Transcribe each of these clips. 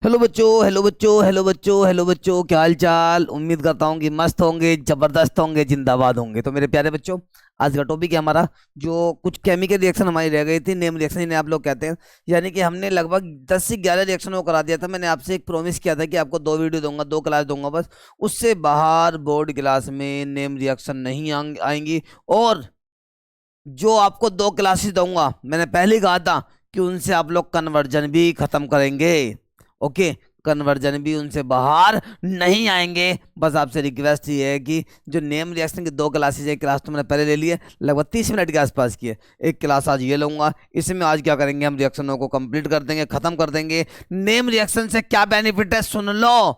Hello बच्चों, hello बच्चों, hello बच्चों, हेलो बच्चों, क्या हाल चाल। उम्मीद करता हूँ कि मस्त होंगे, जबरदस्त होंगे, जिंदाबाद होंगे। तो मेरे प्यारे बच्चों, आज का टॉपिक है हमारा जो कुछ केमिकल रिएक्शन हमारी रह गई थी, नेम रिएक्शन जिन्हें आप लोग कहते हैं। यानी कि हमने लगभग 10 से 11 रिएक्शनों को करा दिया था। मैंने आपसे एक प्रॉमिस किया था कि आपको 2 वीडियो दूंगा, 2 क्लास दूंगा बस। उससे बाहर बोर्ड क्लास में नेम रिएक्शन नहीं आएंगी। और जो आपको 2 क्लासेस दूंगा, मैंने पहले ही कहा था कि उनसे आप लोग कन्वर्जन भी खत्म करेंगे। ओके, कन्वर्जन भी उनसे बाहर नहीं आएंगे। बस आपसे रिक्वेस्ट ये है कि जो नेम रिएक्शन की 2 क्लासेस, एक क्लास तो मैंने पहले ले ली है, लगभग 30 मिनट के आसपास की है। एक क्लास आज ये लूंगा। इसमें आज क्या करेंगे, हम रिएक्शनों को कंप्लीट कर देंगे, खत्म कर देंगे। नेम रिएक्शन से क्या बेनिफिट है सुन लो।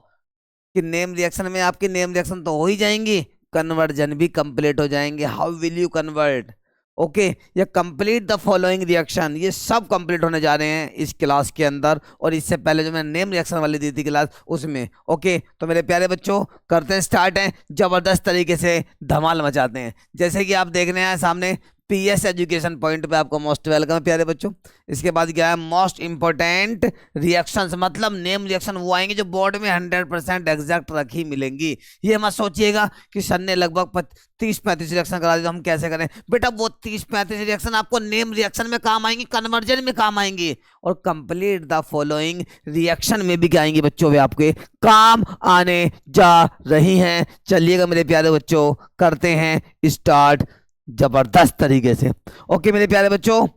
कि नेम रिएक्शन में आपकी नेम रिएक्शन तो हो ही जाएंगी, कन्वर्जन भी कंप्लीट हो जाएंगे। How will you convert? Okay, ये कंप्लीट द फॉलोइंग रिएक्शन, ये सब कंप्लीट होने जा रहे हैं इस क्लास के अंदर। और इससे पहले जो मैंने नेम रिएक्शन वाली दी थी क्लास, उसमें। ओके, तो मेरे प्यारे बच्चों, करते हैं स्टार्ट है, जबरदस्त तरीके से धमाल मचाते हैं। जैसे कि आप देख रहे हैं सामने, पीएस एजुकेशन पॉइंट पे आपको मोस्ट वेलकम है प्यारे बच्चों। इसके बाद क्या है, मोस्ट इंपॉर्टेंट रिएक्शंस, मतलब नेम रिएक्शन वो आएंगे जो बोर्ड में 100% एग्जैक्ट रखी मिलेंगी। ये मत सोचिएगा कि सर ने लगभग 30-35 रिएक्शन करा दिया तो हम कैसे करें। बेटा वो 30-35 रिएक्शन आपको नेम रिएक्शन में काम आएंगी, कन्वर्जन में काम आएंगी, और कंप्लीट द फॉलोइंग रिएक्शन में भी क्या आएंगी बच्चों, वे आपके काम आने जा रही हैं। चलिएगा मेरे प्यारे बच्चों, करते हैं स्टार्ट जबरदस्त तरीके से। ओके मेरे प्यारे बच्चों,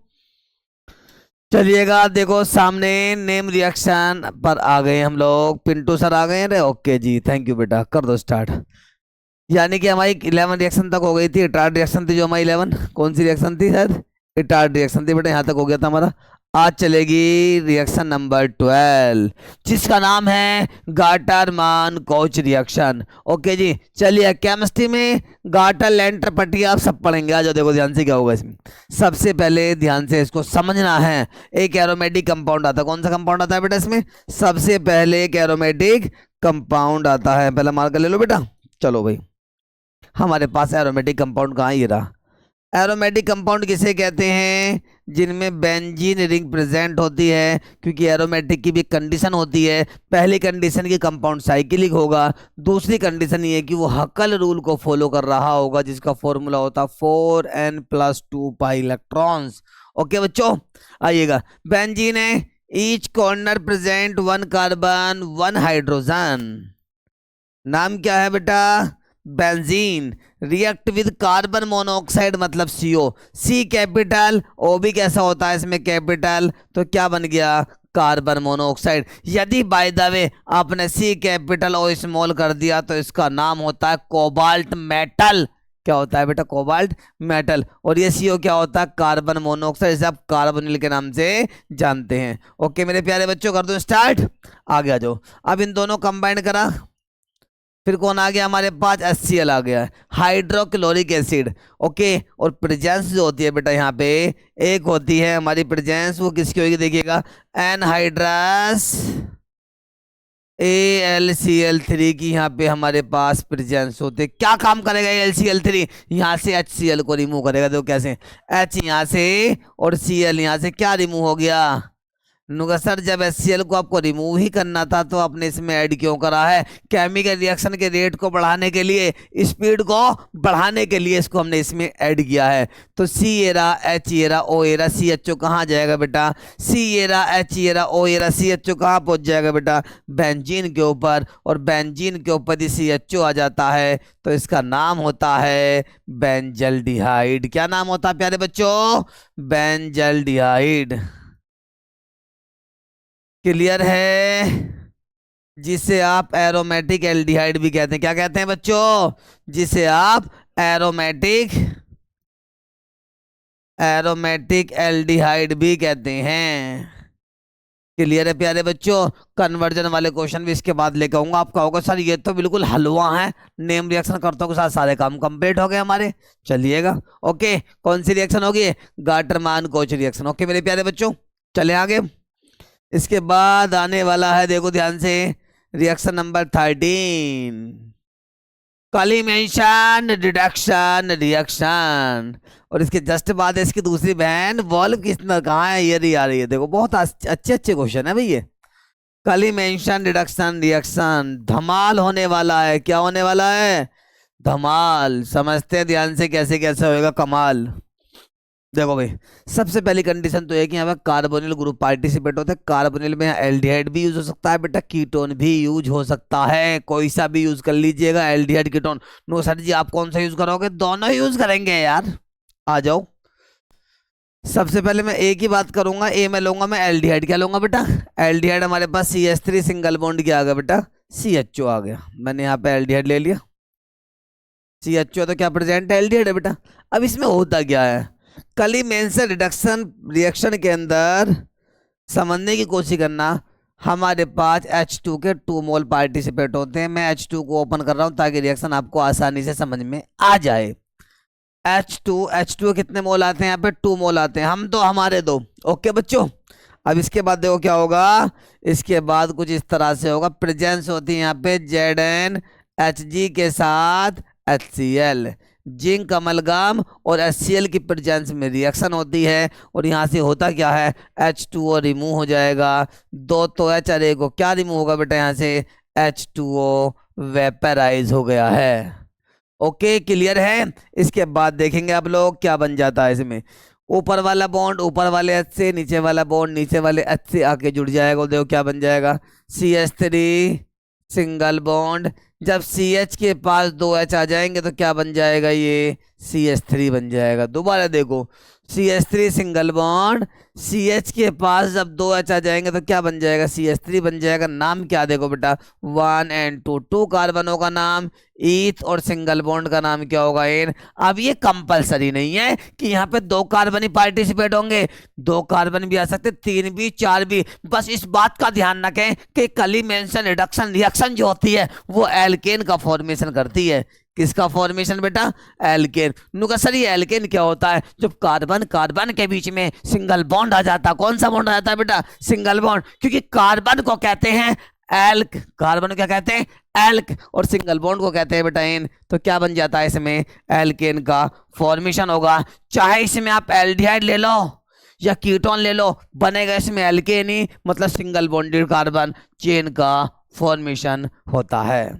चलिएगा। देखो सामने नेम रिएक्शन पर आ गए हम लोग। पिंटू सर आ गए हैं। ओके जी, थैंक यू बेटा, कर दो स्टार्ट। यानी कि हमारी 11 रिएक्शन तक हो गई थी। रिटार्ड रिएक्शन थी जो हमारी 11, कौन सी रिएक्शन थी सर? रिटार्ड रिएक्शन थी बेटा, यहाँ तक हो गया था हमारा। आज चलेगी रिएक्शन नंबर 12, जिसका नाम है गाटरमान कोच रिएक्शन। ओके जी, चलिए। केमिस्ट्री में गाटर लेंटर पट्टी आप सब पढ़ेंगे। आ जाओ, देखो ध्यान से क्या होगा इसमें। सबसे पहले ध्यान से इसको समझना है। एक एरोमेटिक कंपाउंड आता है। कौन सा कंपाउंड आता है बेटा इसमें? सबसे पहले एक एरोमेटिक कंपाउंड आता है। पहला मार्कर ले लो बेटा। चलो भाई, हमारे पास एरोमेटिक कंपाउंड कहाँ, ये रहा। एरोमेटिक कंपाउंड किसे कहते हैं? जिनमें बेंजीन रिंग प्रेजेंट होती है, क्योंकि एरोमेटिक की भी कंडीशन होती है। पहली कंडीशन की कंपाउंड साइक्लिक होगा। दूसरी कंडीशन ये कि वो हकल रूल को फॉलो कर रहा होगा, जिसका फॉर्मूला होता 4n+2 पाई इलेक्ट्रॉन्स। ओके बच्चों, आइएगा। बेंजीन है, each corner present 1 carbon 1 hydrogen. नाम क्या है बेटा? Benzene. React with carbon monoxide मतलब सीओ। सी कैपिटल, ओ भी कैसा होता है इसमें, कैपिटल। तो क्या बन गया? Carbon monoxide. यदि बाय द वे आपने सी कैपिटल ओ स्मॉल कर दिया तो इसका नाम होता है कोबाल्ट मेटल। क्या होता है बेटा? Cobalt metal. और ये सीओ क्या होता है? कार्बन मोनोऑक्साइड, जिसे आप कार्बोनिल के नाम से जानते हैं। ओके मेरे प्यारे बच्चों, कर दो स्टार्ट। आगे आ जाओ। अब इन दोनों कंबाइन करा, फिर कौन आ गया हमारे पास? HCl आ गया, हाइड्रोक्लोरिक एसिड। ओके, और प्रेजेंस जो होती है बेटा यहाँ पे, एक होती है हमारी प्रेजेंस, वो किसकी होगी देखिएगा, एनहाइड्रस AlCl3 की यहाँ पे हमारे पास प्रेजेंस होते। क्या काम करेगा AlCl3? यहाँ से HCl को रिमूव करेगा। देखो कैसे, H यहाँ से और Cl यहाँ से, क्या रिमूव हो गया? नुगा सर, जब HCl को आपको रिमूव ही करना था तो आपने इसमें ऐड क्यों करा है? केमिकल रिएक्शन के रेट को बढ़ाने के लिए, स्पीड को बढ़ाने के लिए इसको हमने इसमें ऐड किया है। तो C era H era O era CHO कहाँ जाएगा बेटा? C era H era O era CHO कहाँ पहुंच जाएगा बेटा? बेंजीन के ऊपर। और बेंजीन के ऊपर CHO आ जाता है तो इसका नाम होता है बेंजल्डिहाइड। क्या नाम होता है प्यारे बच्चों? बेंजल्डिहाइड। क्लियर है? जिसे आप एरोमेटिक एल्डिहाइड भी कहते हैं। क्या कहते हैं बच्चों? जिसे आप एरोमेटिक एरोमेटिक एल्डिहाइड भी कहते हैं। क्लियर है प्यारे बच्चों? कन्वर्जन वाले क्वेश्चन भी इसके बाद लेकर आऊंगा। आपका होगा सर ये तो बिल्कुल हलवा है, नेम रिएक्शन करतों के साथ सारे काम कंप्लीट हो गए हमारे। चलिएगा। ओके, कौन सी रिएक्शन होगी? Gattermann coach reaction. ओके मेरे प्यारे बच्चों, चले आगे। इसके बाद आने वाला है, देखो ध्यान से, reaction number 13, collimation reduction reaction. और इसके जस्ट बाद है इसकी दूसरी बहन वॉल्व किसनर। कहाँ है? ये रही आ रही है। देखो बहुत अच्छे अच्छे क्वेश्चन है भैया। कली मेंशन रिडक्शन रिएक्शन धमाल होने वाला है। क्या होने वाला है? धमाल। समझते हैं ध्यान से कैसे कैसे होएगा कमाल। देखो भाई, सबसे पहली कंडीशन तो है कि यहाँ पे कार्बोनिल ग्रुप पार्टिसिपेट होते हैं। कार्बोनिल में एल्डिहाइड भी यूज हो सकता है बेटा, कीटोन भी यूज हो सकता है, कोई सा भी यूज कर लीजिएगा, एल्डिहाइड कीटोन। नो सर जी, आप कौन सा यूज करोगे? दोनों यूज करेंगे यार। आ जाओ। सबसे पहले मैं ए की बात करूंगा। ए में लूंगा मैं एल्डिहाइड। क्या लूंगा बेटा? एल्डिहाइड। हमारे पास CH3 सिंगल बॉन्ड क्या आ गया बेटा? CHO आ गया। मैंने यहाँ पे एल्डिहाइड ले लिया। CHO तो क्या प्रेजेंट है? एल्डिहाइड है बेटा। अब इसमें होता क्या है? कली मेंशन रिडक्शन रिएक्शन के अंदर समझने की कोशिश करना। हमारे पास H2 के 2 मोल पार्टिसिपेट होते हैं। मैं H2 को ओपन कर रहा हूं ताकि रिएक्शन आपको आसानी से समझ में आ जाए। H2 कितने मोल आते हैं? यहाँ पे 2 मोल आते हैं। हम तो हमारे दो। ओके बच्चों। अब इसके बाद देखो क्या होगा। इसके बाद कुछ इस तरह से होगा। प्रेजेंस होती है यहाँ पे ZnHg के साथ HCl। जिंक अमलगाम और HCl की प्रेजेंस में रिएक्शन होती है। और यहाँ से होता क्या है? H2O रिमूव हो जाएगा। दो तो H और एक को क्या रिमूव होगा बेटा? यहाँ से H2O वेपराइज हो गया है। ओके क्लियर है। इसके बाद देखेंगे आप लोग क्या बन जाता है इसमें। ऊपर वाला बॉन्ड ऊपर वाले H से, नीचे वाला बॉन्ड नीचे वाले H से आके जुड़ जाएगा। देखो क्या बन जाएगा। CH3 single bond. जब CH के पास 2 H आ जाएंगे तो क्या बन जाएगा? ये CH3 बन जाएगा। दोबारा देखो, CH3 सिंगल बॉन्ड, CH के पास जब 2 H आ जाएंगे तो क्या बन जाएगा? CH3 बन जाएगा। नाम क्या देखो बेटा? 1 and 2। 2 कार्बनों का नाम ईथ और सिंगल बॉन्ड का नाम क्या होगा? एन। अब ये कंपलसरी नहीं है कि यहाँ पे 2 कार्बन ही पार्टिसिपेट होंगे। 2 कार्बन भी आ सकते, 3 भी, 4 भी। बस इस बात का ध्यान रखें कि कली मेंशन रिडक्शन रिएक्शन जो होती है वो एल्केन का फॉर्मेशन करती है। किसका फॉर्मेशन बेटा? एल्केन। नुका सर ये एल्केन क्या होता है? जब कार्बन कार्बन के बीच में सिंगल बॉन्ड आ जाता। कौन सा बॉन्ड आ जाता है बेटा? Single bond. क्योंकि कार्बन को कहते हैं एल्क। कार्बन को क्या कहते हैं? एल्क। और सिंगल बॉन्ड को कहते हैं बेटा एन। तो क्या बन जाता है इसमें? एल्केन का फॉर्मेशन होगा। चाहे इसमें आप एल्डिहाइड ले लो या कीटोन ले लो, बनेगा इसमें एल्केन ही। मतलब सिंगल बॉन्डेड कार्बन चेन का फॉर्मेशन होता है।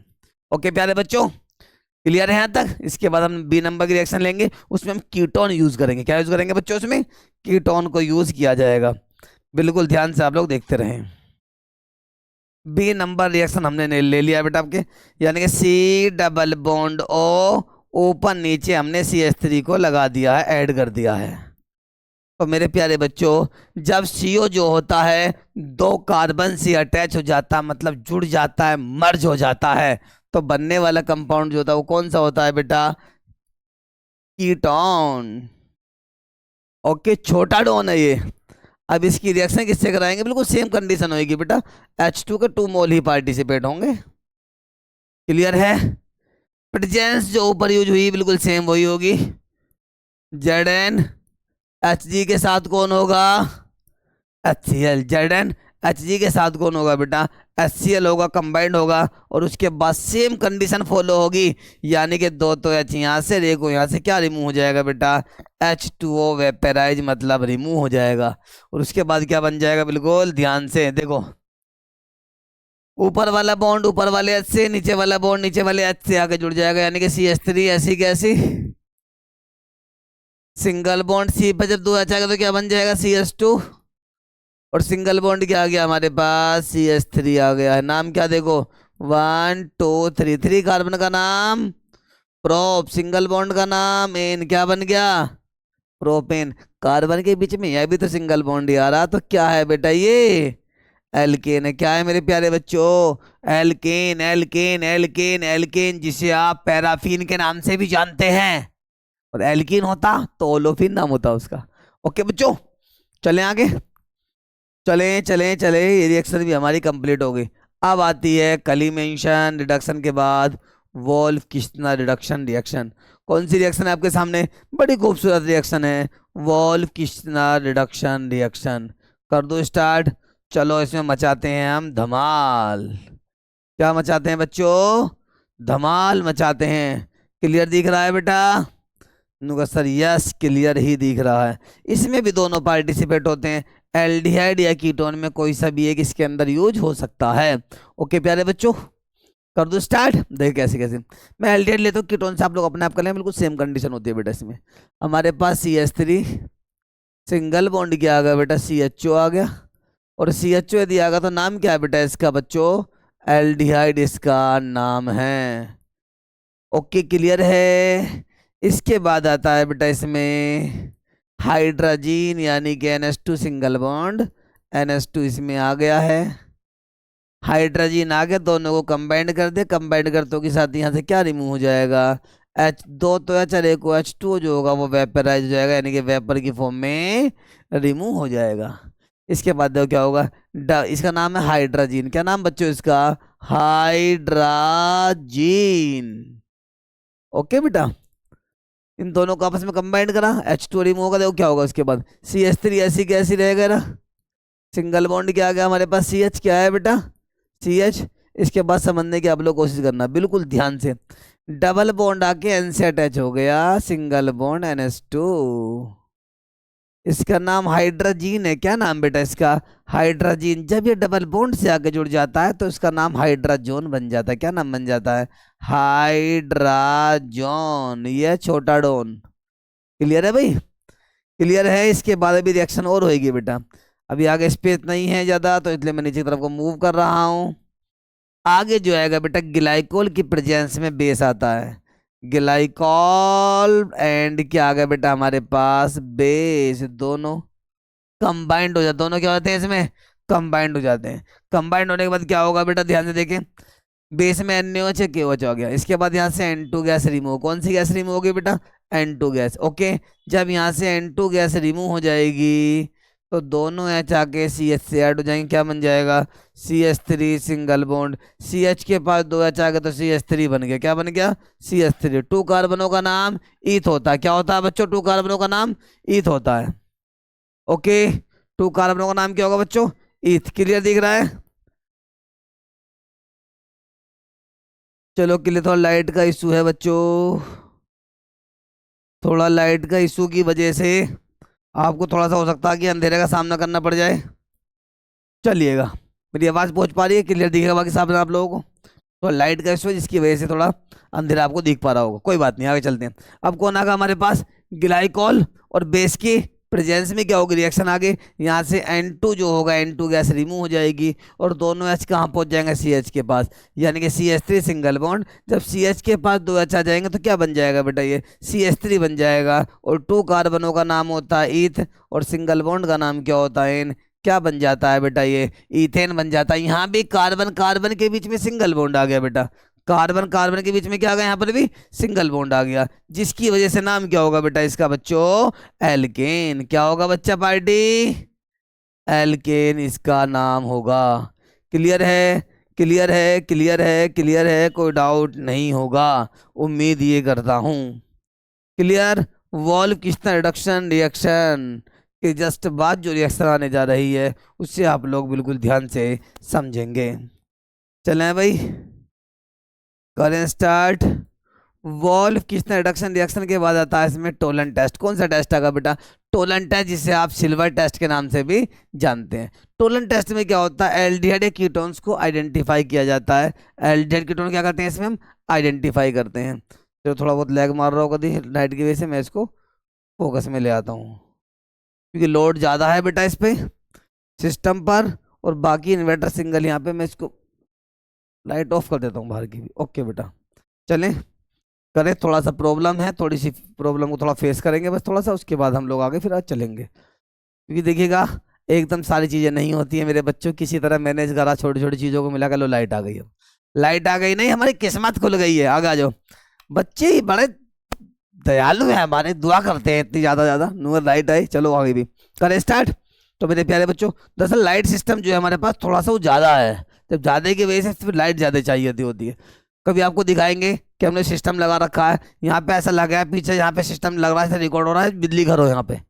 ओके प्यारे बच्चों, क्लियर है यहाँ तक? इसके बाद हम बी नंबर की रिएक्शन लेंगे। उसमें हम कीटोन यूज करेंगे। क्या यूज करेंगे बच्चों? उसमें कीटोन को यूज किया जाएगा। बिल्कुल ध्यान से आप लोग देखते रहें। बी नंबर रिएक्शन हमने ले लिया बेटा आपके, यानी कि C डबल बॉन्ड O ऊपर नीचे हमने CH3 को लगा दिया है, ऐड कर दिया है। तो मेरे प्यारे बच्चों, जब CO जो होता है 2 कार्बन से अटैच हो जाता, मतलब जुड़ जाता है, मर्ज हो जाता है, तो बनने वाला कंपाउंड जो होता है वो कौन सा होता है बेटा? कीटोन। ओके, छोटा डोन है ये। अब इसकी रिएक्शन किससे कराएंगे? बिल्कुल सेम कंडीशन होगी बेटा। H2 के 2 मोल ही पार्टिसिपेट होंगे। क्लियर है? प्रेजेंस जो ऊपर यूज हुई बिल्कुल सेम वही होगी। ZnHg के साथ कौन होगा? HCl। ZnHg के साथ कौन होगा बेटा? HCl होगा, कंबाइंड होगा। और उसके बाद सेम कंडीशन फॉलो होगी, यानी कि 2 तो H यहाँ से, देखो यहाँ से क्या रिमूव हो जाएगा बेटा? H2O वेपराइज, मतलब रिमूव हो जाएगा। और उसके बाद क्या बन जाएगा? बिल्कुल ध्यान से देखो, ऊपर वाला बॉन्ड ऊपर वाले H से, नीचे वाला बॉन्ड नीचे वाले H से आके जुड़ जाएगा, यानी कि CH3 ऐसी कैसी सिंगल बॉन्ड। C पर जब 2 H आएगा तो क्या बन जाएगा? CH2। और सिंगल बॉन्ड क्या आ गया हमारे पास? CH3 आ गया है। नाम क्या देखो? 1 2 3। 3 कार्बन का नाम प्रोप, सिंगल बॉन्ड का नाम एन। क्या बन गया? प्रोपेन। कार्बन के बीच में यह भी तो सिंगल बॉन्ड आ रहा, तो क्या है बेटा? ये एल्केन है। क्या है मेरे प्यारे बच्चों? एल्केन एल्केन एल्केन एल्केन, जिसे आप पैराफिन के नाम से भी जानते हैं। और एल्कीन होता तो ओलोफिन नाम होता उसका। ओके बच्चों, चलें आगे। चलें चलें चलें, ये रिएक्शन भी हमारी कंप्लीट हो गई। अब आती है कली मेंशन रिडक्शन के बाद वोल्फ किस्टनर रिडक्शन रिएक्शन। कौन सी रिएक्शन है आपके सामने? बड़ी खूबसूरत रिएक्शन है, वोल्फ किस्टनर रिडक्शन रिएक्शन। कर दो स्टार्ट। चलो इसमें मचाते हैं हम धमाल। क्या मचाते हैं बच्चों? धमाल मचाते हैं। क्लियर दिख रहा है बेटा? नुका सर यस, क्लियर ही दिख रहा है। इसमें भी दोनों पार्टिसिपेट होते हैं, एल्डिहाइड या कीटोन में कोई सा भी एक इसके अंदर यूज हो सकता है। ओके प्यारे बच्चों, कर दो स्टार्ट। देखिए कैसे कैसे मैं एल्डिहाइड लेता हूँ, कीटोन से आप लोग अपने आप कर लें, बिल्कुल सेम कंडीशन होती है बेटा। इसमें हमारे पास CH3 सिंगल बॉन्ड क्या आ गया बेटा, CHO आ गया। और CHO यदि आ गया तो नाम क्या है बेटा इसका बच्चों, एल्डिहाइड इसका नाम है। ओके क्लियर है। इसके बाद आता है बेटा इसमें हाइड्रोजन यानी कि NH2 सिंगल बॉन्ड, NH2 इसमें आ गया है। हाइड्रोजन आ गया, दोनों को कंबाइंड कर दे, कंबाइंड करते के साथ यहाँ से क्या रिमूव हो जाएगा, H2 तो HCl को H2 जो होगा वो वेपराइज हो जाएगा, यानी कि वेपर की फॉर्म में रिमूव हो जाएगा। इसके बाद देखो क्या होगा, इसका नाम है हाइड्रोजन। क्या नाम बच्चों इसका, हाइड्रोजन। ओके बेटा, इन दोनों को आपस में कंबाइंड करा, H2 रिमूव होगा, देखो क्या होगा उसके बाद, CH3 ऐसी कैसी रहेगा ना, सिंगल बॉन्ड क्या आ गया हमारे पास, CH क्या है बेटा, CH। इसके बाद समझने की आप लोग कोशिश करना बिल्कुल ध्यान से, डबल बॉन्ड आके N से अटैच हो गया, सिंगल बॉन्ड NH2, इसका नाम हाइड्रोजन है। क्या नाम बेटा इसका, हाइड्रोजन। जब ये डबल बॉन्ड से आके जुड़ जाता है तो इसका नाम हाइड्रोजन बन जाता है। क्या नाम बन जाता है, हाइड्रोजन, ये छोटा डोन। क्लियर है भाई, क्लियर है। इसके बाद अभी रिएक्शन और होगी बेटा, अभी आगे स्पेस नहीं है ज्यादा तो इसलिए मैं नीचे की तरफ को मूव कर रहा हूँ। आगे जो आएगा बेटा, ग्लाइकोल की प्रेजेंस में बेस आता है, ग्लाइकॉल एंड क्या आ गया बेटा हमारे पास, बेस। दोनों कंबाइंड हो जाते, दोनों क्या होते हैं इसमें, कंबाइंड हो जाते हैं। कंबाइंड होने के बाद क्या होगा बेटा, ध्यान से देखें, बेस में NaOH है, KOH हो गया। इसके बाद यहाँ से N2 गैस रिमूव, कौन सी गैस रिमूव होगी बेटा, N2 गैस। ओके, जब यहाँ से N2 गैस रिमूव हो जाएगी तो दोनों H आके CH से ऐड हो जाएंगे, क्या बन जाएगा, CH3 सिंगल बॉन्ड। CH के पास 2 H आ गए तो CH3 बन गया, क्या बन गया, CH3। 2 कार्बनों का नाम ईथ होता है। क्या होता है बच्चों, 2 कार्बनों का नाम ईथ होता है। ओके, 2 कार्बनों का नाम क्या होगा बच्चों, ईथ। क्लियर दिख रहा है, चलो क्लियर। थोड़ा लाइट का इशू है बच्चों, थोड़ा लाइट का इशू की वजह से आपको थोड़ा सा हो सकता है कि अंधेरे का सामना करना पड़ जाए। चलिएगा, मेरी आवाज़ पहुंच पा रही है, क्लियर दिखेगा बाकी सामने आप लोगों को। तो लाइट का इशू है जिसकी वजह से थोड़ा अंधेरा आपको दिख पा रहा होगा, कोई बात नहीं, आगे चलते हैं। अब कौन आगा हमारे पास, ग्लाइकॉल और बेस की प्रेजेंस में क्या होगी, रिएक्शन आगे, यहाँ से N2 जो होगा, N2 गैस रिमूव हो जाएगी और दोनों H कहाँ पहुंच जाएंगे, CH के पास, यानी कि CH3 सिंगल बॉन्ड। जब CH के पास 2 H आ जाएंगे तो क्या बन जाएगा बेटा, ये CH3 बन जाएगा। और 2 कार्बनों का नाम होता है ईथ और सिंगल बॉन्ड का नाम क्या होता है, N। क्या बन जाता है बेटा, ये ईथेन बन जाता है। यहाँ भी कार्बन कार्बन के बीच में सिंगल बॉन्ड आ गया बेटा, कार्बन कार्बन के बीच में क्या आ गया, यहाँ पर भी सिंगल बॉन्ड आ गया, जिसकी वजह से नाम क्या होगा बेटा इसका बच्चों, एल्केन। क्या होगा बच्चा पार्टी, एल्केन इसका नाम होगा। क्लियर है, क्लियर है, क्लियर है, क्लियर है, कोई डाउट नहीं होगा, उम्मीद ये करता हूँ। क्लियर। वॉल्व किस्ता रिडक्शन रिएक्शन के जस्ट बाद जो रिएक्शन आने जा रही है उससे आप लोग बिल्कुल ध्यान से समझेंगे। चलें भाई, करें स्टार्ट। वॉल्व किस्ता रिडक्शन रिएक्शन के बाद आता है इसमें टोलन टेस्ट। कौन सा टेस्ट आएगा बेटा, टोलन टेस्ट, जिसे आप सिल्वर टेस्ट के नाम से भी जानते हैं। टोलन टेस्ट में क्या होता है, एल्डिहाइड कीटोन्स को आइडेंटिफाई किया जाता है। एल्डिहाइड कीटोन क्या करते हैं इसमें, हम आइडेंटिफाई करते हैं। तो थोड़ा बहुत लैग मार रहा होगा लाइट की वजह से, मैं इसको फोकस में ले आता हूँ क्योंकि लोड ज़्यादा है बेटा इस पे सिस्टम पर, और बाकी इन्वर्टर सिंगल। यहाँ पे मैं इसको लाइट ऑफ कर देता हूँ बाहर की भी। ओके बेटा, चलें करें। थोड़ा सा प्रॉब्लम है, थोड़ी सी प्रॉब्लम को थोड़ा फेस करेंगे बस थोड़ा सा, उसके बाद हम लोग आगे फिर आज चलेंगे। क्योंकि देखिएगा एकदम सारी चीज़ें नहीं होती हैं मेरे बच्चों, किसी तरह मैनेज करा, छोटी छोटी चीज़ों को मिला कर लो, लाइट आ गई। अब लाइट आ गई नहीं, हमारी किस्मत खुल गई है। आगे आ जाओ, बच्चे ही बड़े दयालु है हमारे, दुआ करते हैं इतनी ज़्यादा नूर लाइट आई। चलो आगे भी करें स्टार्ट। तो मेरे प्यारे बच्चों, दरअसल लाइट सिस्टम जो है हमारे पास थोड़ा सा वो ज़्यादा है, जब ज़्यादा की वजह से फिर लाइट ज़्यादा चाहिए होती है। कभी आपको दिखाएंगे कि हमने सिस्टम लगा रखा है, यहाँ पे ऐसा लगा है, पीछे यहाँ पे सिस्टम लग रहा है, रिकॉर्ड हो रहा है, बिजली घर हो यहाँ पे,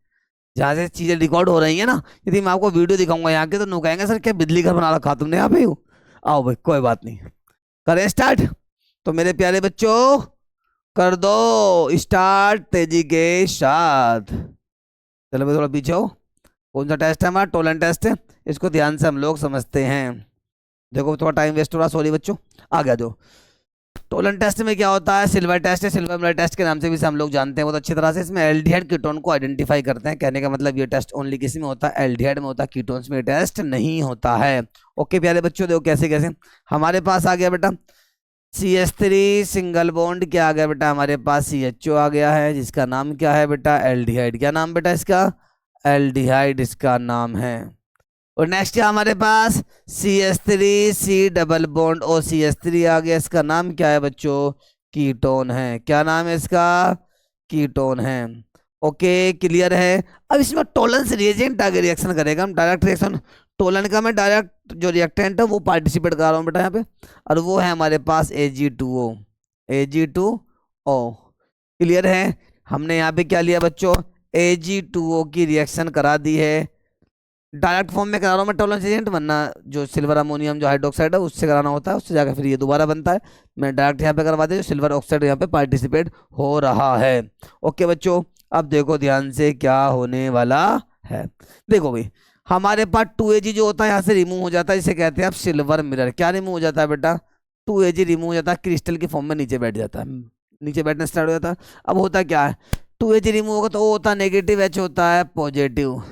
जहाँ से चीज़ें रिकॉर्ड हो रही है ना। यदि मैं आपको वीडियो दिखाऊंगा यहाँ के तो लोग कहेंगे सर क्या बिजली घर बना रखा तुमने यहाँ पे। आओ भाई कोई बात नहीं, करें स्टार्ट। तो मेरे प्यारे बच्चों कर दो स्टार्ट तेजी के साथ। चलो भाई थोड़ा पीछे हो, कौन सा टेस्ट है हमारा? टोलन टेस्ट है। इसको ध्यान से हम लोग समझते हैं। देखो थोड़ा टाइम वेस्ट हो रहा, सॉरी बच्चों। आ गया जो टोलन टेस्ट में क्या होता है, सिल्वर टेस्ट है। सिल्वर ब्लड टेस्ट के नाम से भी इसे हम लोग जानते हैं बहुत अच्छी तरह से। इसमें एल्डिहाइड कीटोन को आइडेंटिफाई करते हैं। कहने का मतलब ये टेस्ट ओनली किसी में होता है? एल्डिहाइड में होता है, कीटोन्स में टेस्ट नहीं होता है। ओके प्यारे बच्चों, देखो कैसे कैसे हमारे पास आ गया बेटा CH3 सिंगल बॉन्ड, क्या आ गया बेटा हमारे पास? CHO आ गया है, जिसका नाम क्या है बेटा? एल्डिहाइड। क्या नाम बेटा इसका? एल्डिहाइड इसका नाम है। और नेक्स्ट है हमारे पास CH3 C double bond O CH3 आ गया। इसका नाम क्या है बच्चों? कीटोन है। क्या नाम है इसका? कीटोन है। ओके क्लियर है। अब इसमें टोलेंस रिएजेंट आगे रिएक्शन करेगा, हम डायरेक्ट रिएक्शन टोलन का मैं डायरेक्ट जो रिएक्टेंट है वो पार्टिसिपेट कर रहा हूँ बेटा यहाँ पे, और वो है हमारे पास Ag2O। Ag2O क्लियर है। हमने यहाँ पे क्या लिया बच्चों? Ag2O की रिएक्शन करा दी है। डायरेक्ट फॉर्म में करा रहा हूँ मैं टोलेंस एजेंट, वरना जो सिल्वर अमोनियम जो हाइड्रोक्साइड है उससे कराना होता है, उससे जाकर फिर ये दोबारा बनता है। मैं डायरेक्ट यहाँ पे करवा दिया, जो सिल्वर ऑक्साइड यहाँ पे पार्टिसिपेट हो रहा है। ओके बच्चों, अब देखो ध्यान से क्या होने वाला है। देखो भाई हमारे पास 2Ag जो होता है यहाँ से रिमूव हो जाता है, इसे कहते हैं आप सिल्वर मिरर। क्या रिमूव हो जाता है बेटा? 2Ag रिमूव हो जाता है, क्रिस्टल की फॉर्म में नीचे बैठ जाता है, नीचे बैठना स्टार्ट हो जाता है। अब होता क्या है, 2Ag रिमूव होगा तो वो होता है नेगेटिव, H होता है पॉजिटिव,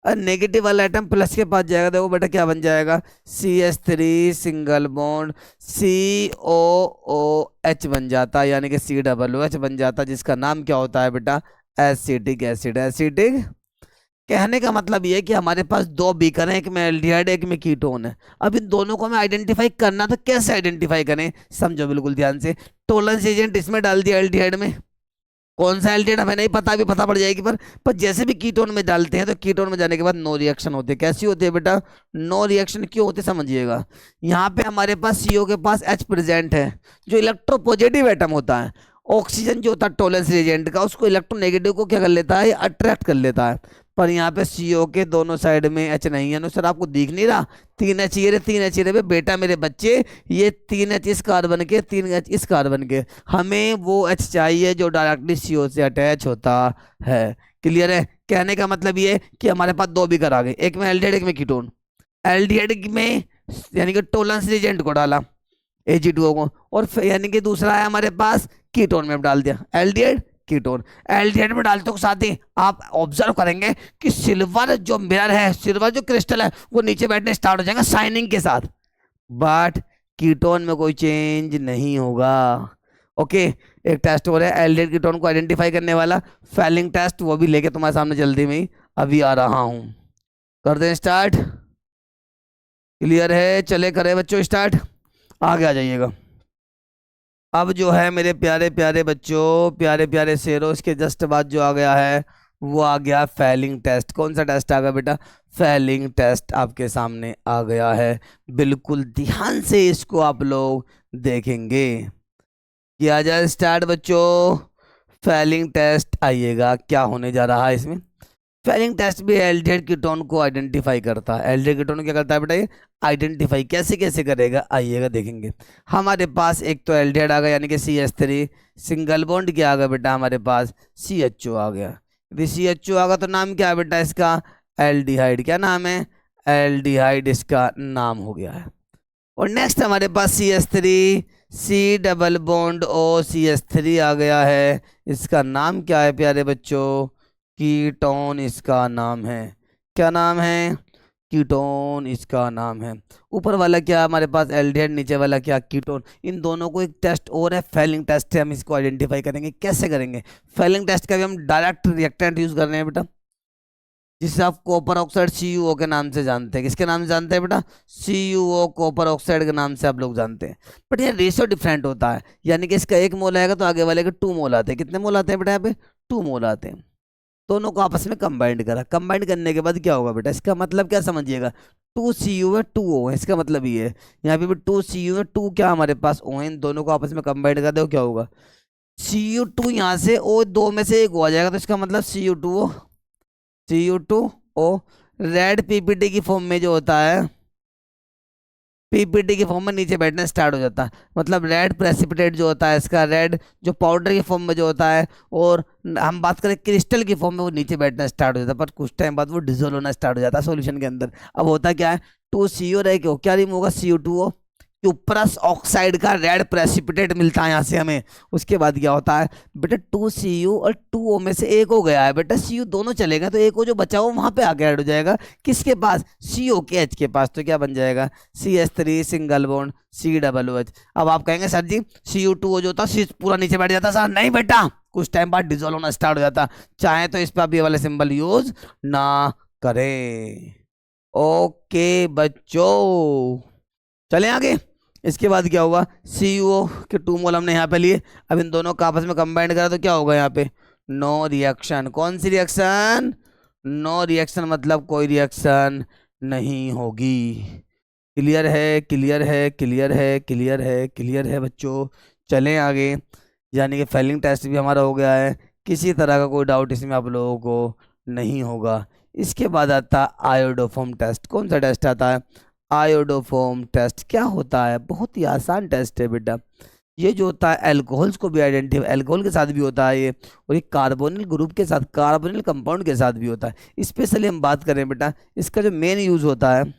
और नेगेटिव वाला आइटम प्लस के पास जाएगा। देखो बेटा क्या बन जाएगा? CH3 सिंगल बॉन्ड COOH बन जाता है, यानी कि COOH बन जाता है, जिसका नाम क्या होता है बेटा? Acetic acid. एसिटिक कहने का मतलब ये है कि हमारे पास दो बीकर हैं, एक में एल्डिहाइड एक में कीटोन है। अब इन दोनों को हमें आइडेंटिफाई करना, तो कैसे आइडेंटिफाई करें? समझो बिल्कुल ध्यान से। टोलेंस एजेंट इसमें डाल दिया एल्डिहाइड में, कौन सा एल्डिहाइड हमें नहीं पता, अभी पता पड़ जाएगी। पर जैसे भी कीटोन में डालते हैं तो कीटोन में जाने के बाद नो रिएक्शन होते हैं। कैसी होती है बेटा? No reaction. क्यों होते समझिएगा। यहाँ पे हमारे पास CO के पास H प्रेजेंट है, जो इलेक्ट्रोपॉजिटिव एटम होता है। ऑक्सीजन जो होता है टोलेंस रिएजेंट का, उसको इलेक्ट्रोनेगेटिव को क्या कर लेता है? अट्रैक्ट कर लेता है। पर यहाँ पे CO के दोनों साइड में H नहीं है ना सर, आपको दिख नहीं रहा? 3H ये रहे, 3H ये रहे बेटा मेरे बच्चे, ये 3H इस कार्बन के, 3H इस कार्बन के। हमें वो H चाहिए जो डायरेक्टली CO से अटैच होता है। क्लियर है। कहने का मतलब ये कि हमारे पास दो बीकर आ गए, एक में एल्डिहाइड एक में कीटोन। एल्डिहाइड में यानी कि टोलेंस रिएजेंट को डाला Ag2O को, और यानी कि दूसरा है हमारे पास कीटोन में डाल दिया एल्डिहाइड कीटोन। एल्डिहाइड में डालते हो साथ ही आप ऑब्जर्व करेंगे कि सिल्वर जो मिरर है, सिल्वर जो क्रिस्टल है, वो नीचे बैठने स्टार्ट हो जाएगा शाइनिंग के साथ, बट कीटोन में कोई चेंज नहीं होगा। ओके एक टेस्ट हो रहा है एल्डिहाइड कीटोन को आइडेंटिफाई करने वाला, फेलिंग टेस्ट, वो भी लेके तुम्हारे सामने जल्दी में ही अभी आ रहा हूं। कर दें स्टार्ट? क्लियर है, चले करें बच्चों स्टार्ट, आगे आ जाइएगा। अब जो है मेरे प्यारे प्यारे बच्चों, प्यारे प्यारे शेरों, इसके जस्ट बाद जो आ गया है वो आ गया फेलिंग टेस्ट। कौन सा टेस्ट आ गया बेटा? फेलिंग टेस्ट आपके सामने आ गया है। बिल्कुल ध्यान से इसको आप लोग देखेंगे। किया जाए स्टार्ट बच्चों। फेलिंग टेस्ट आइएगा, क्या होने जा रहा है इसमें। फेलिंग टेस्ट भी एल्डिहाइड कीटोन को आइडेंटिफाई करता है। एल्डिहाइड कीटोन क्या करता है बेटा? ये आइडेंटिफाई कैसे कैसे करेगा, आइएगा देखेंगे। हमारे पास एक तो एल्डिहाइड आ गया, यानी कि CH3 सिंगल बॉन्ड, क्या आ गया बेटा हमारे पास? CHO आ गया। यदि CHO आ गया तो नाम क्या है बेटा इसका? एल्डिहाइड। क्या नाम है? एल्डिहाइड इसका नाम हो गया है। और नेक्स्ट हमारे पास CH3 C double bond O CH3 आ गया है। इसका नाम क्या है प्यारे बच्चों? कीटोन इसका नाम है। क्या नाम है? कीटोन इसका नाम है। ऊपर वाला क्या हमारे पास? एल्डिहाइड, नीचे वाला क्या? कीटोन। इन दोनों को एक टेस्ट और है, फेलिंग टेस्ट है। हम इसको आइडेंटिफाई करेंगे, कैसे करेंगे? फेलिंग टेस्ट का भी हम डायरेक्ट रिएक्टेंट यूज कर रहे हैं बेटा, जिसे आप कॉपर ऑक्साइड CuO के नाम से जानते हैं। किसके नाम से जानते हैं बेटा? CuO कॉपर ऑक्साइड के नाम से आप लोग जानते हैं। बट ये रेशियो डिफरेंट होता है, यानी कि इसका 1 मोल आएगा तो आगे वाले के 2 मोल आते हैं। कितने मोल आते हैं बेटा यहाँ पे? 2 मोल आते हैं। दोनों को आपस में कंबाइंड करा, कंबाइंड करने के बाद क्या होगा बेटा? इसका मतलब क्या समझिएगा, 2Cu है 2O है, इसका मतलब ये है। यहाँ पे भी 2Cu है, 2 क्या हमारे पास O है। इन दोनों को आपस में कंबाइंड कर दो, क्या होगा? Cu2 यहाँ से O, दो में से एक हो जाएगा, तो इसका मतलब Cu2O, Cu2O। रेड PPT की फॉर्म में जो होता है पीपीटी की फॉर्म में नीचे बैठना स्टार्ट हो जाता है। मतलब रेड प्रेसिपिटेट जो होता है इसका, रेड जो पाउडर की फॉर्म में जो होता है, और हम बात करें क्रिस्टल की फॉर्म में, वो नीचे बैठना स्टार्ट हो जाता है, पर कुछ टाइम बाद वो डिजोल्व होना स्टार्ट हो जाता है सॉल्यूशन के अंदर। अब होता क्या है, 2CO रह के क्या रिमूव होगा, CO2O, क्यूप्रस ऑक्साइड का रेड प्रेसिपिटेट मिलता है यहाँ से हमें। उसके बाद क्या होता है बेटा, 2CO और 2O में से एक हो गया है बेटा, CO दोनों चलेगा तो एक हो जो बचा हुआ वहां पे आके ऐड हो जाएगा, किसके पास, CO के H के पास। तो क्या बन जाएगा, CH3 सिंगल बॉन्ड COOH। अब आप कहेंगे सर जी CO2O जो होता है पूरा नीचे बैठ जाता, सर नहीं बेटा, कुछ टाइम बाद डिजोल्व होना स्टार्ट हो जाता। चाहे तो इस पर आप ये वाले सिंबल यूज ना करें। ओके बच्चों, चले आगे। इसके बाद क्या हुआ, CuO के 2 मोल हमने यहाँ पे लिए। अब इन दोनों का आपस में कंबाइंड करा तो क्या होगा यहाँ पे, नो रिएक्शन। कौन सी रिएक्शन, नो रिएक्शन, मतलब कोई रिएक्शन नहीं होगी। क्लियर है, क्लियर है, क्लियर है, क्लियर है, क्लियर है बच्चों। चलें आगे, यानी कि फेलिंग टेस्ट भी हमारा हो गया है, किसी तरह का कोई डाउट इसमें आप लोगों को नहीं होगा। इसके बाद आता है आयोडोफॉर्म टेस्ट। कौन सा टेस्ट आता है, आयोडोफॉर्म टेस्ट। क्या होता है, बहुत ही आसान टेस्ट है बेटा। ये जो होता है एल्कोहल्स को भी आइडेंटिफाई, अल्कोहल के साथ भी होता है ये, और ये कार्बोनिल ग्रुप के साथ, कार्बोनिल कंपाउंड के साथ भी होता है। स्पेशली हम बात करें बेटा, इसका जो मेन यूज होता है,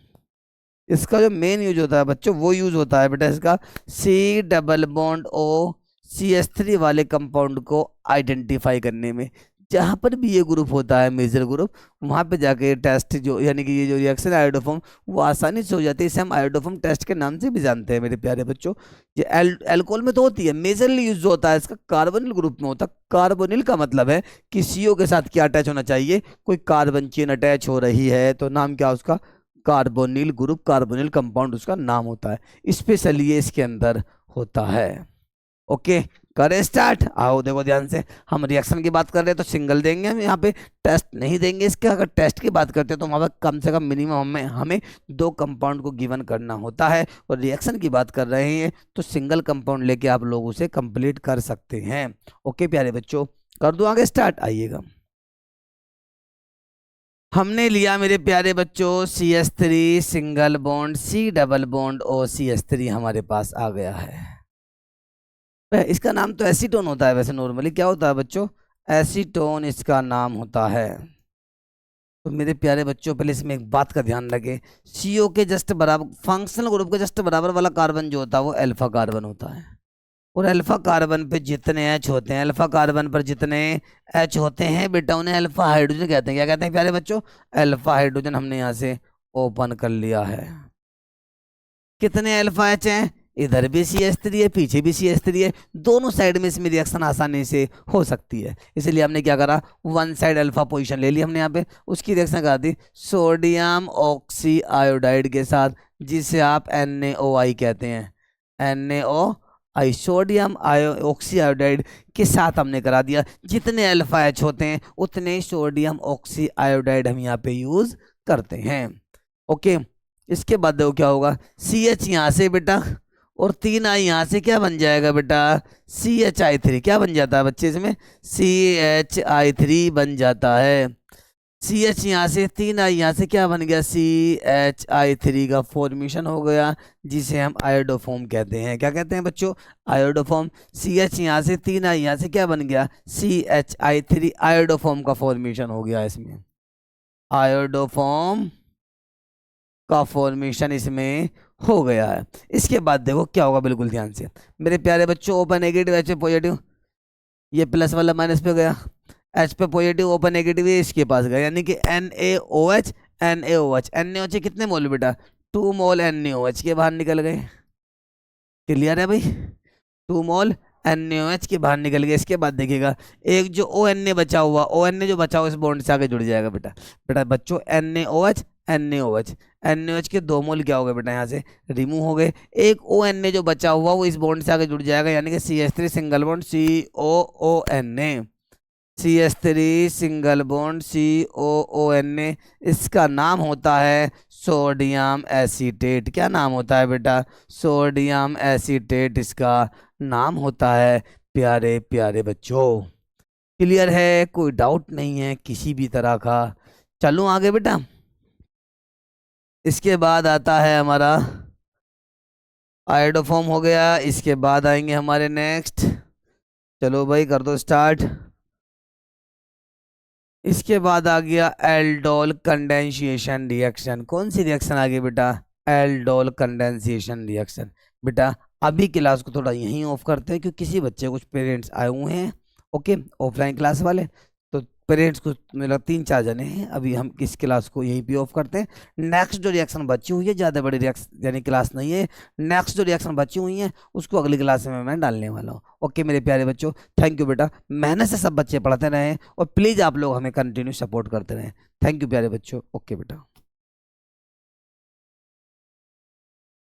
इसका जो मेन यूज होता है बच्चों, वो यूज होता है बेटा इसका C double bond O CH3 वाले कंपाउंड को आइडेंटिफाई करने में। जहाँ पर भी ये ग्रुप होता है मेजर ग्रुप, वहाँ पे जाके टेस्ट जो, यानी कि ये जो रिएक्शन आयोडोफॉर्म, वो आसानी से हो जाती है। इसे हम आयोडोफॉर्म टेस्ट के नाम से भी जानते हैं मेरे प्यारे बच्चों। ये एल्कोहल में तो होती है, मेजरली यूज जो होता है इसका कार्बोनिल ग्रुप में होता है। कार्बोनिल का मतलब है कि CO के साथ क्या अटैच होना चाहिए, कोई कार्बन चेन अटैच हो रही है तो नाम क्या उसका, कार्बोनिल ग्रुप, कार्बोनिल कंपाउंड उसका नाम होता है। स्पेशली ये इसके अंदर होता है। ओके, करें स्टार्ट। आओ देखो ध्यान से, हम रिएक्शन की बात कर रहे हैं तो सिंगल देंगे हम यहाँ पे, टेस्ट नहीं देंगे इसके। अगर टेस्ट की बात करते हैं तो वहाँ पर कम से कम मिनिमम हमें 2 कंपाउंड को गिवन करना होता है, और रिएक्शन की बात कर रहे हैं तो सिंगल कंपाउंड लेके आप लोग उसे कंप्लीट कर सकते हैं। ओके प्यारे बच्चों, कर दो आगे स्टार्ट, आइएगा। हमने लिया मेरे प्यारे बच्चों CH3 single bond C double bond O CH3 हमारे पास आ गया है। इसका नाम तो एसीटोन होता है वैसे, नॉर्मली क्या होता है बच्चों, एसीटोन इसका नाम होता है। तो मेरे प्यारे बच्चों पहले इसमें एक बात का ध्यान रखें, CO के जस्ट बराबर, फंक्शनल ग्रुप के जस्ट बराबर वाला कार्बन जो होता है वो अल्फा कार्बन होता है। और अल्फा कार्बन पे जितने H होते हैं, अल्फा कार्बन पर जितने H होते हैं बेटा, उन्हें अल्फा हाइड्रोजन कहते हैं। क्या कहते हैं प्यारे बच्चों, अल्फा हाइड्रोजन। हमने यहाँ से ओपन कर लिया है। कितने अल्फा H हैं, इधर भी CH3 है, पीछे भी CH3 है, दोनों साइड में इसमें रिएक्शन आसानी से हो सकती है। इसलिए हमने क्या करा, वन साइड अल्फा पोजीशन ले ली हमने यहाँ पे, उसकी रिएक्शन करा दी सोडियम ऑक्सी आयोडाइड के साथ, जिसे आप NaOI कहते हैं, NaOI, सोडियम ऑक्सी आयोडाइड के साथ हमने करा दिया। जितने अल्फा H होते हैं उतने सोडियम ऑक्सी आयोडाइड हम यहाँ पे यूज करते हैं। ओके, इसके बाद देखो क्या होगा, CH यहाँ से बेटा, और 3I यहाँ से क्या बन जाएगा बेटा, CHI3। क्या बन जाता है बच्चे इसमें, CHI3 बन जाता है। CH यहाँ से, 3I यहाँ से क्या बन गया, CHI3 का फॉर्मेशन हो गया, जिसे हम आयोडोफॉर्म कहते हैं। क्या कहते हैं बच्चों, आयोडोफॉर्म। CH यहाँ से, 3I यहाँ से क्या बन गया, CHI3, आयोडोफॉर्म का फॉर्मेशन हो गया इसमें, आयोडोफॉर्म का फॉर्मेशन इसमें हो गया है। इसके बाद देखो क्या होगा, बिल्कुल ध्यान से मेरे प्यारे बच्चों, ओपन नेगेटिव H पे पॉजिटिव, ये प्लस वाला माइनस पे गया, H पे पॉजिटिव, ओपन नेगेटिव ये इसके पास गया, यानी कि NaOH NaOH। NaOH कितने मोल बेटा, 2 मोल NaOH के बाहर निकल गए। क्लियर है भाई, 2 मोल NaOH के बाहर निकल गए। इसके बाद देखिएगा एक जो ONA बचा हुआ, ONA जो बचा हुआ इस बॉन्ड से आगे जुड़ जाएगा बेटा। बेटा बच्चों NaOH NaOH, NaOH के 2 मोल क्या हो गए बेटा, यहाँ से रिमूव हो गए। एक ONA जो बचा हुआ वो इस बॉन्ड से आगे जुड़ जाएगा, यानी कि CH3 single bond COONA, CH3 single bond COONA। इसका नाम होता है सोडियम एसीटेट। क्या नाम होता है बेटा, सोडियम एसीटेट इसका नाम होता है प्यारे प्यारे बच्चों। क्लियर है, कोई डाउट नहीं है किसी भी तरह का। चलो आगे बेटा। इसके बाद आता है हमारा आयोडोफॉर्म हो गया। इसके बाद आएंगे हमारे नेक्स्ट, चलो भाई कर दो स्टार्ट। इसके बाद आ गया एल्डोल कंडेंशिएशन रिएक्शन। कौन सी रिएक्शन आ गई बेटा? Aldol condensation reaction. बेटा अभी क्लास को थोड़ा यहीं ऑफ करते हैं क्योंकि किसी बच्चे कुछ पेरेंट्स आए हुए हैं, ओके, ऑफलाइन क्लास वाले। तो पेरेंट्स को मेरा 3-4 जने हैं, अभी हम इस क्लास को यहीं पे ऑफ करते हैं। नेक्स्ट जो रिएक्शन बची हुई है, ज़्यादा बड़ी रिएक्शन यानी क्लास नहीं है, नेक्स्ट जो रिएक्शन बची हुई है उसको अगली क्लास में मैं डालने वाला हूँ। ओके मेरे प्यारे बच्चों, थैंक यू बेटा, मेहनत से सब बच्चे पढ़ते रहें और प्लीज़ आप लोग हमें कंटिन्यू सपोर्ट करते रहें। थैंक यू प्यारे बच्चों। ओके बेटा।